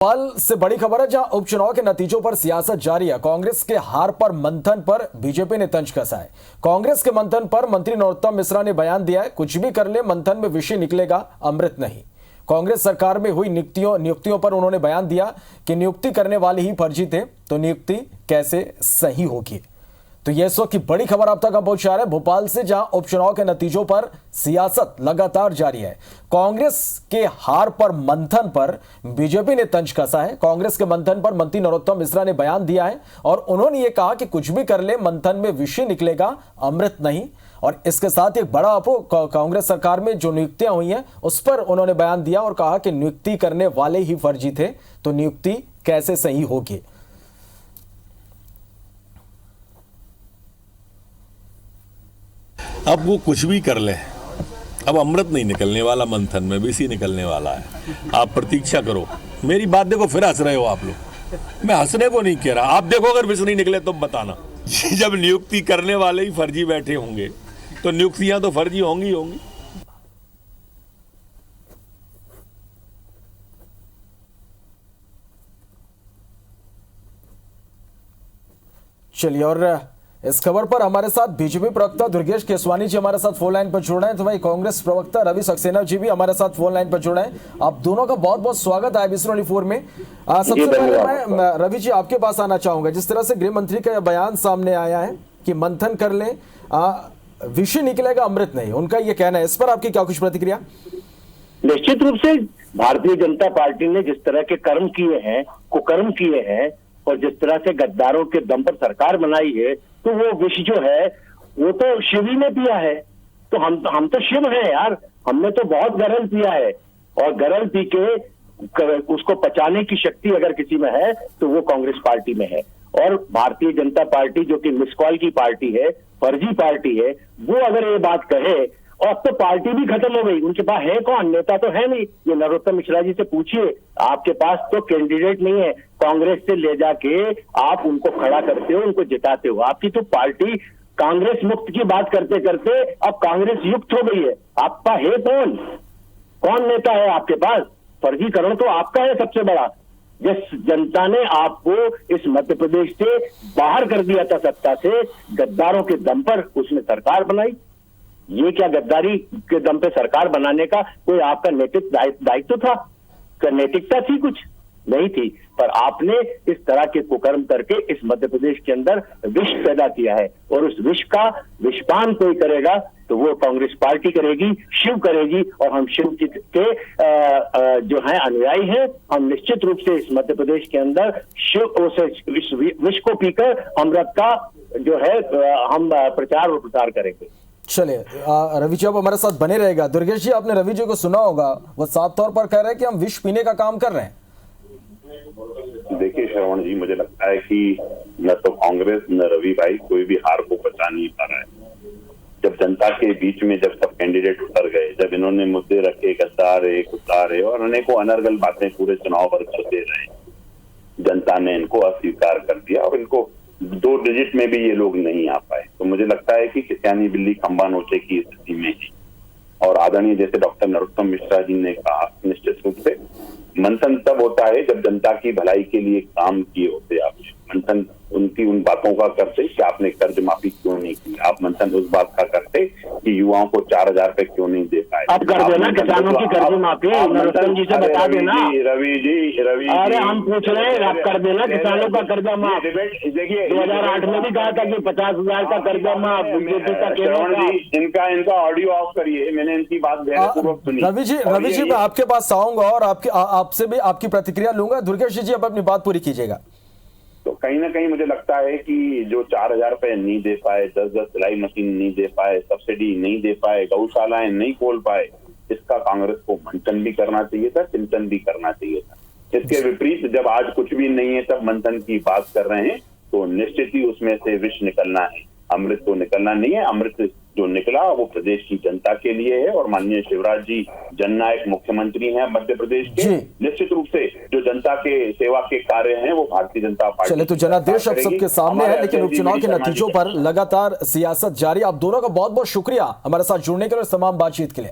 भोपाल से बड़ी खबर है, जहां उपचुनाव के नतीजों पर सियासत जारी है। कांग्रेस के हार पर मंथन पर बीजेपी ने तंज कसा है। कांग्रेस के मंथन पर मंत्री नरोत्तम मिश्रा ने बयान दिया है, कुछ भी कर ले मंथन में विषय निकलेगा, अमृत नहीं। कांग्रेस सरकार में हुई नियुक्तियों पर उन्होंने बयान दिया कि नियुक्ति करने वाले ही फर्जी थे, तो नियुक्ति कैसे सही होगी। तो यह इस वक्त की बड़ी खबर आप तक हम पहुंचा रहे हैं भोपाल से, जहां उपचुनाव के नतीजों पर सियासत लगातार जारी है। कांग्रेस के हार पर मंथन पर बीजेपी ने तंज कसा है। कांग्रेस के मंथन पर मंत्री नरोत्तम मिश्रा ने बयान दिया है और उन्होंने ये कहा कि कुछ भी कर ले मंथन में विषय निकलेगा, अमृत नहीं। और इसके साथ एक बड़ा कांग्रेस सरकार में जो नियुक्तियां हुई हैं उस पर उन्होंने बयान दिया और कहा कि नियुक्ति करने वाले ही फर्जी थे, तो नियुक्ति कैसे सही होगी। अब वो कुछ भी कर ले, अब अमृत नहीं निकलने वाला, मंथन में विषय निकलने वाला है। आप प्रतीक्षा करो। मेरी बात देखो, फिर हंस रहे हो आप लोग। मैं हंसने को नहीं कह रहा, आप देखो अगर विषय नहीं निकले तो बताना। जब नियुक्ति करने वाले ही फर्जी बैठे होंगे तो नियुक्तियां तो फर्जी होंगी होंगी। चलिए, और इस खबर पर हमारे साथ बीजेपी प्रवक्ता दुर्गेश केसवानी जी हमारे साथ फोन लाइन पर जुड़ रहे हैं, तो भाई कांग्रेस प्रवक्ता रवि सक्सेना जी भी हमारे साथ फोन लाइन पर जुड़ रहे हैं। आप दोनों का बहुत बहुत स्वागत है IBC24 में। सबसे पहले मैं रवि जी आपके पास आना चाहूंगा। जिस तरह से गृह मंत्री का बयान सामने आया है कि मंथन कर लें, विषय निकलेगा, अमृत नहीं, उनका यह कहना है, इस पर आपकी क्या कुछ प्रतिक्रिया? निश्चित रूप से भारतीय जनता पार्टी ने जिस तरह के कर्म किए हैं, कुकर्म किए हैं और जिस तरह से गद्दारों के दम पर सरकार बनाई है, तो वो विष जो है वो तो शिव ही ने पिया है। तो हम तो शिव हैं यार, हमने तो बहुत गरल पिया है और गरल पी के उसको पचाने की शक्ति अगर किसी में है तो वो कांग्रेस पार्टी में है। और भारतीय जनता पार्टी जो कि मिसकॉल की पार्टी है, फर्जी पार्टी है, वो अगर ये बात कहे, और अब तो पार्टी भी खत्म हो गई, उनके पास है कौन? नेता तो है नहीं। ये नरोत्तम मिश्रा जी से पूछिए, आपके पास तो कैंडिडेट नहीं है। कांग्रेस से ले जाके आप उनको खड़ा करते हो, उनको जिताते हो। आपकी तो पार्टी कांग्रेस मुक्त की बात करते करते अब कांग्रेस युक्त हो गई है। आपका है कौन नेता है आपके पास? फर्जीकरण तो आपका है सबसे बड़ा। जिस जनता ने आपको इस मध्य प्रदेश से बाहर कर दिया था सत्ता से, गद्दारों के दम पर उसने सरकार बनाई। ये क्या गद्दारी के दम पे सरकार बनाने का कोई आपका नैतिक दायित्व था? क्या नैतिकता थी? कुछ नहीं थी। पर आपने इस तरह के कुकर्म करके इस मध्य प्रदेश के अंदर विष पैदा किया है, और उस विष का विषपान कोई करेगा तो वो कांग्रेस पार्टी करेगी, शिव करेगी। और हम शिव के जो है अनुयायी हैं, हम निश्चित रूप से इस मध्य प्रदेश के अंदर शिव विष को पीकर अमृत का जो है हम प्रचार और प्रसार करेंगे। चलिए, रवि जी अब हमारे साथ बने रहेगा। दुर्गेश जी, आपने रवि जी को सुना होगा, वो साफ तौर पर कह रहे हैं कि हम विष पीने का काम कर रहे हैं। देखिए श्रवण जी, मुझे लगता है कि न तो कांग्रेस न रवि भाई कोई भी हार को बचा नहीं पा रहा है। जब जनता के बीच में जब सब कैंडिडेट उतर गए, जब इन्होंने मुद्दे रखे, गद्दार है, कुत्तार है और अनेकों अनर्गल बातें पूरे चुनाव भर करते रहे, जनता ने इनको अस्वीकार कर दिया और इनको 2 डिजिट में भी ये लोग नहीं आ पाए। तो मुझे लगता है कि किसानी बिल्ली खंबा नोचे की स्थिति में है। और आदरणीय जैसे डॉक्टर नरोत्तम मिश्रा जी ने कहा, निश्चित रूप से मंथन तब होता है जब जनता की भलाई के लिए काम किए होते। आपने मंथन उनकी उन बातों का करते कि आपने कर्ज माफी क्यों नहीं की, आप मंथन उस बात का करते कि युवाओं को 4,000 रुपए क्यों नहीं दे पाए। अब कर देना किसानों की कर्ज माफी, नरोत्तम जी से बता देना। रवि जी, अरे हम पूछ रहे हैं, आप कर देना किसानों का कर्जा माफ। देखिए 2008 में भी कहा था कि 50,000 का कर्जा माफ। इनका ऑडियो ऑफ करिए, मैंने इनकी बात ध्यानपूर्वक सुनी। रवि जी मैं आपके पास आऊंगा और आपसे भी आपकी प्रतिक्रिया लूंगा। दुर्गेश जी अब अपनी बात पूरी कीजिएगा। तो कहीं ना कहीं मुझे लगता है कि जो 4,000 रुपए नहीं दे पाए, 10-10 सिलाई मशीन नहीं दे पाए, सब्सिडी नहीं दे पाए, गौशालाएं नहीं खोल पाए, इसका कांग्रेस को मंथन भी करना चाहिए था, चिंतन भी करना चाहिए था। इसके विपरीत जब आज कुछ भी नहीं है तब मंथन की बात कर रहे हैं, तो निश्चित ही उसमें से विष निकलना है, अमृत तो निकलना नहीं है। अमृत जो निकला वो प्रदेश की जनता के लिए है और माननीय शिवराज जी जननायक मुख्यमंत्री हैं मध्य प्रदेश के। निश्चित रूप से जो जनता के सेवा के कार्य हैं वो भारतीय जनता पार्टी। चले, तो जनादेश अब सबके सामने है, लेकिन उपचुनाव के नतीजों पर लगातार सियासत जारी। आप दोनों का बहुत बहुत शुक्रिया हमारे साथ जुड़ने के लिए, तमाम बातचीत के लिए।